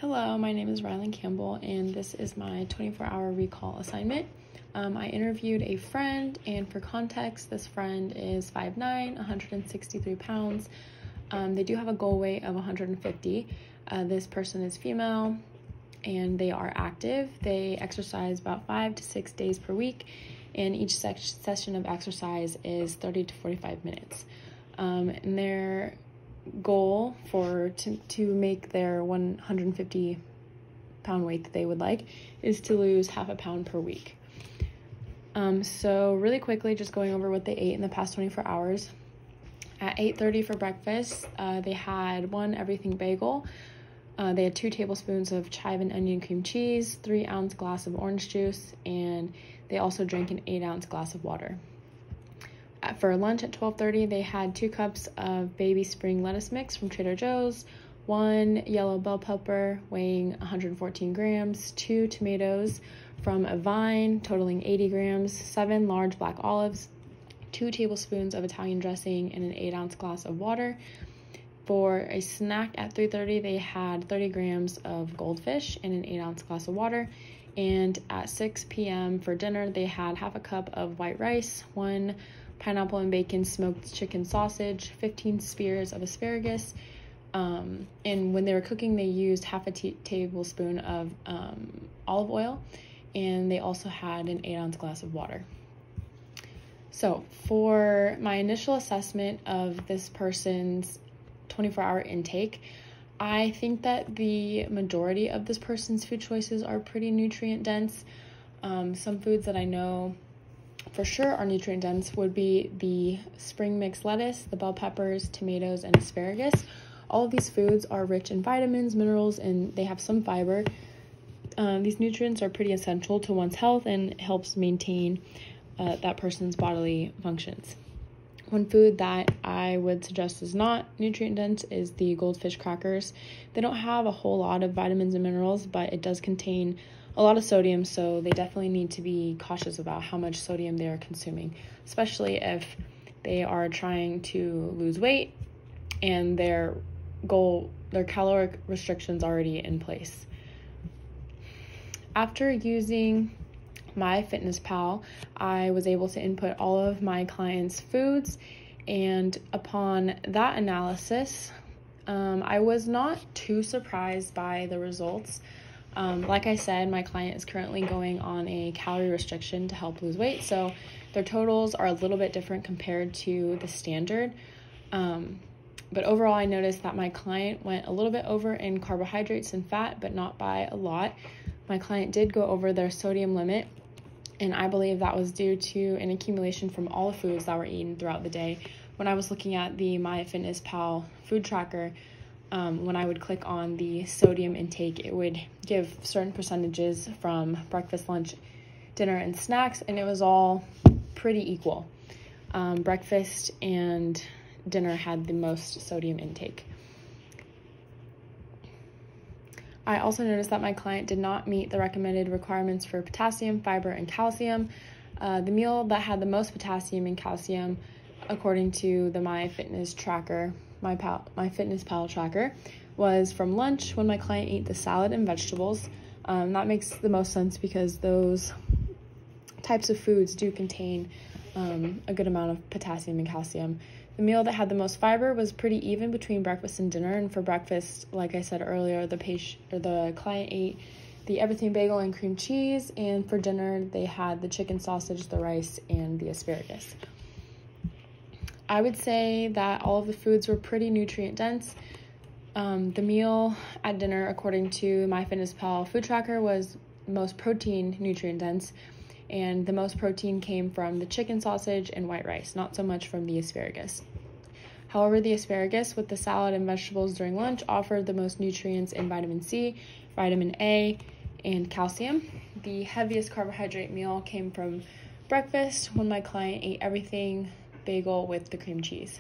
Hello, my name is Rylan Campbell, and this is my 24-hour recall assignment. I interviewed a friend, and for context, this friend is 5'9", 163 pounds. They do have a goal weight of 150. This person is female, and they are active. They exercise about 5 to 6 days per week, and each session of exercise is 30 to 45 minutes. And their goal to make their 150 pound weight that they would like is to lose half a pound per week. So really quickly, just going over what they ate in the past 24 hours. At 8:30 for breakfast, they had one everything bagel. They had 2 tablespoons of chive and onion cream cheese, 3-ounce glass of orange juice, and they also drank an 8-ounce glass of water. For lunch at 12:30, they had 2 cups of baby spring lettuce mix from Trader Joe's, 1 yellow bell pepper weighing 114 grams, 2 tomatoes from a vine totaling 80 grams, 7 large black olives, 2 tablespoons of Italian dressing, and an 8-ounce glass of water. For a snack at 3:30, they had 30 grams of goldfish and an 8-ounce glass of water. And at 6 p.m. for dinner, they had half a cup of white rice, 1 pineapple and bacon smoked chicken sausage, 15 spears of asparagus, and when they were cooking, they used half a tablespoon of olive oil, and they also had an 8-ounce glass of water. So for my initial assessment of this person's 24-hour intake, I think that the majority of this person's food choices are pretty nutrient dense. Some foods that I know for sure are nutrient dense would be the spring mix lettuce, the bell peppers, tomatoes, and asparagus. All of these foods are rich in vitamins, minerals, and they have some fiber. These nutrients are pretty essential to one's health and helps maintain that person's bodily functions. One food that I would suggest is not nutrient dense is the goldfish crackers. They don't have a whole lot of vitamins and minerals, but it does contain a lot of sodium, so they definitely need to be cautious about how much sodium they are consuming, especially if they are trying to lose weight and their caloric restrictions already in place. After using MyFitnessPal, I was able to input all of my clients' foods, and upon that analysis, I was not too surprised by the results. Like I said, my client is currently going on a calorie restriction to help lose weight, so their totals are a little bit different compared to the standard. But overall, I noticed that my client went a little bit over in carbohydrates and fat, but not by a lot. My client did go over their sodium limit, and I believe that was due to an accumulation from all the foods that were eaten throughout the day. When I was looking at the MyFitnessPal food tracker, when I would click on the sodium intake, it would give certain percentages from breakfast, lunch, dinner, and snacks, and it was all pretty equal. Breakfast and dinner had the most sodium intake. I also noticed that my client did not meet the recommended requirements for potassium, fiber, and calcium. The meal that had the most potassium and calcium, according to the MyFitnessPal tracker, was from lunch when my client ate the salad and vegetables. That makes the most sense because those types of foods do contain a good amount of potassium and calcium. The meal that had the most fiber was pretty even between breakfast and dinner, and for breakfast, like I said earlier, the client ate the everything bagel and cream cheese, and for dinner, they had the chicken sausage, the rice, and the asparagus. I would say that all of the foods were pretty nutrient dense. The meal at dinner, according to MyFitnessPal food tracker, was most protein nutrient dense, and the most protein came from the chicken sausage and white rice, not so much from the asparagus. However, the asparagus with the salad and vegetables during lunch offered the most nutrients in vitamin C, vitamin A, and calcium. The heaviest carbohydrate meal came from breakfast when my client ate everything bagel with the cream cheese.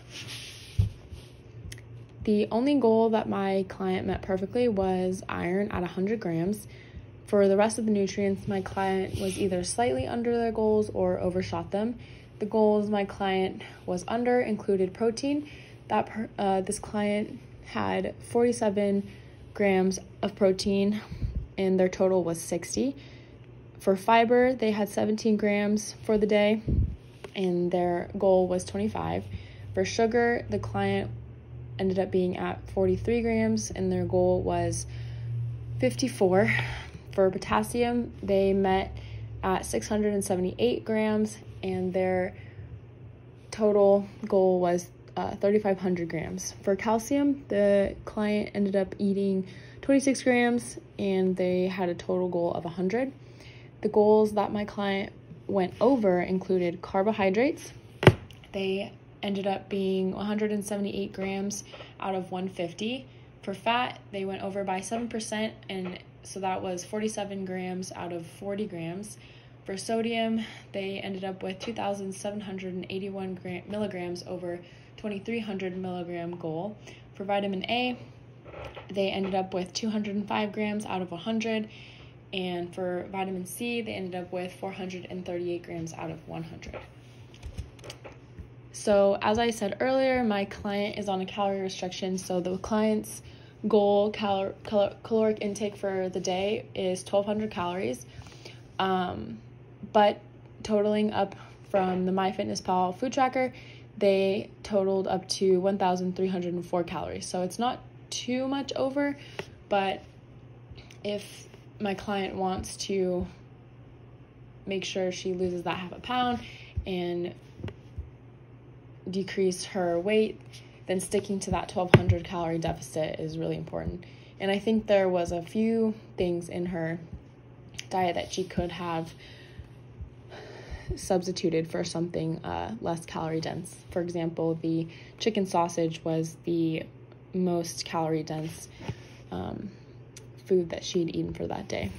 The only goal that my client met perfectly was iron at 100 grams. For the rest of the nutrients, my client was either slightly under their goals or overshot them. The goals my client was under included protein. This client had 47 grams of protein, and their total was 60. For fiber, they had 17 grams for the day, and their goal was 25. For sugar, the client ended up being at 43 grams, and their goal was 54. For potassium, they met at 678 grams, and their total goal was 3,500 grams. For calcium, the client ended up eating 26 grams, and they had a total goal of 100. The goals that my client went over included carbohydrates. They ended up being 178 grams out of 150. For fat, they went over by 7%, and so that was 47 grams out of 40 grams. For sodium, they ended up with 2,781 milligrams over 2,300 milligram goal. For vitamin A, they ended up with 205 grams out of 100. And for vitamin C, they ended up with 438 grams out of 100. So as I said earlier, my client is on a calorie restriction, so the client's goal caloric intake for the day is 1,200 calories. But totaling up from the MyFitnessPal food tracker, they totaled up to 1,304 calories. So it's not too much over, but if my client wants to make sure she loses that half a pound and decrease her weight, then sticking to that 1,200 calorie deficit is really important. And I think there was a few things in her diet that she could have substituted for something less calorie dense. For example, the chicken sausage was the most calorie dense food that she'd eaten for that day,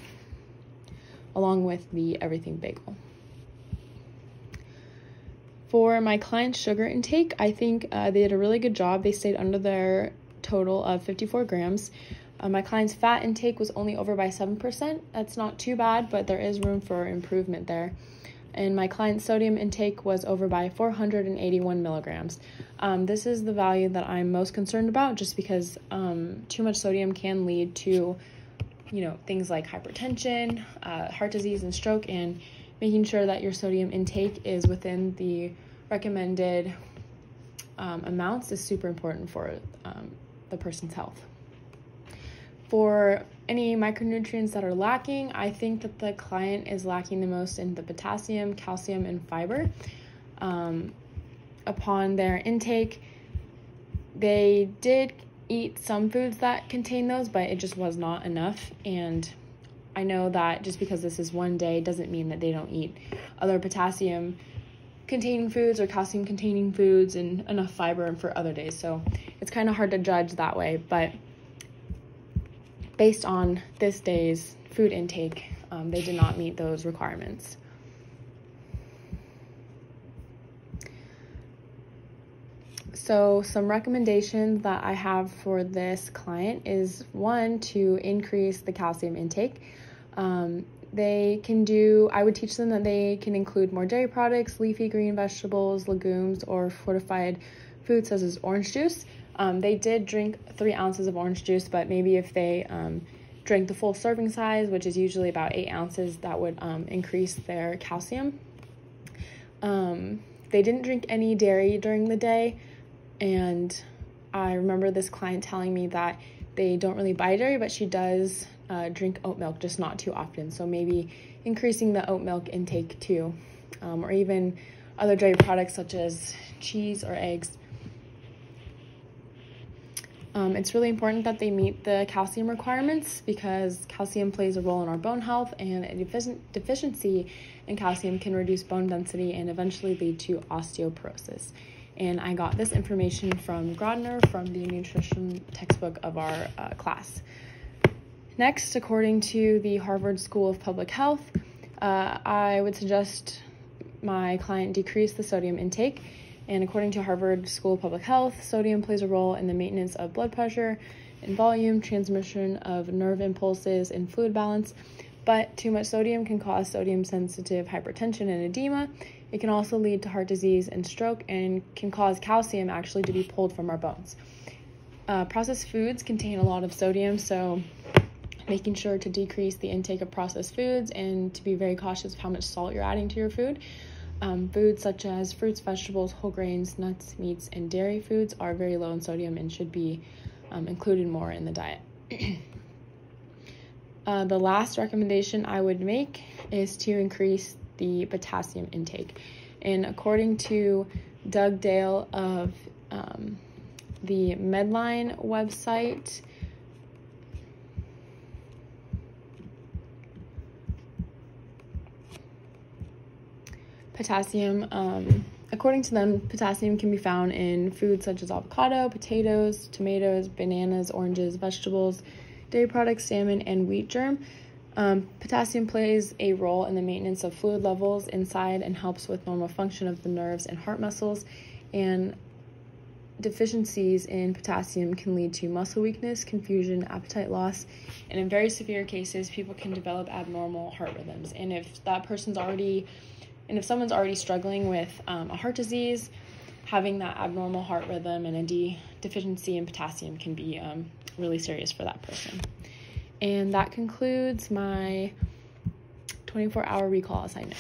along with the everything bagel. For my client's sugar intake, I think they did a really good job. They stayed under their total of 54 grams. My client's fat intake was only over by 7%. That's not too bad, but there is room for improvement there. And my client's sodium intake was over by 481 milligrams. This is the value that I'm most concerned about, just because too much sodium can lead to, things like hypertension, heart disease, and stroke, and making sure that your sodium intake is within the recommended amounts is super important for the person's health. For any micronutrients that are lacking, I think that the client is lacking the most in the potassium, calcium, and fiber. Upon their intake, they did eat some foods that contain those, but it just was not enough. And I know that just because this is one day doesn't mean that they don't eat other potassium containing foods or calcium containing foods and enough fiber for other days. So it's kind of hard to judge that way, but based on this day's food intake, they did not meet those requirements. So some recommendations that I have for this client is, one, to increase the calcium intake. I would teach them that they can include more dairy products, leafy green vegetables, legumes, or fortified foods such as orange juice. They did drink 3 ounces of orange juice, but maybe if they drank the full serving size, which is usually about 8 ounces, that would increase their calcium. They didn't drink any dairy during the day, and I remember this client telling me that they don't really buy dairy, but she does drink oat milk, just not too often. So maybe increasing the oat milk intake too, or even other dairy products such as cheese or eggs. It's really important that they meet the calcium requirements, because calcium plays a role in our bone health, and a deficiency in calcium can reduce bone density and eventually lead to osteoporosis. And I got this information from Grodner from the nutrition textbook of our class. Next, according to the Harvard School of Public Health, I would suggest my client decrease the sodium intake. And according to Harvard School of Public Health, sodium plays a role in the maintenance of blood pressure and volume, transmission of nerve impulses, and fluid balance. But too much sodium can cause sodium-sensitive hypertension and edema. It can also lead to heart disease and stroke, and can cause calcium actually to be pulled from our bones. Processed foods contain a lot of sodium, so making sure to decrease the intake of processed foods and to be very cautious of how much salt you're adding to your food. Foods such as fruits, vegetables, whole grains, nuts, meats, and dairy foods are very low in sodium and should be included more in the diet. The last recommendation I would make is to increase the potassium intake. And according to Doug Dale of the Medline website, according to them, potassium can be found in foods such as avocado, potatoes, tomatoes, bananas, oranges, vegetables, dairy products, salmon, and wheat germ. Potassium plays a role in the maintenance of fluid levels inside and helps with normal function of the nerves and heart muscles. And deficiencies in potassium can lead to muscle weakness, confusion, appetite loss, and in very severe cases, people can develop abnormal heart rhythms. And if someone's already struggling with a heart disease, having that abnormal heart rhythm and a deficiency in potassium can be really serious for that person. And that concludes my 24-hour recall assignment.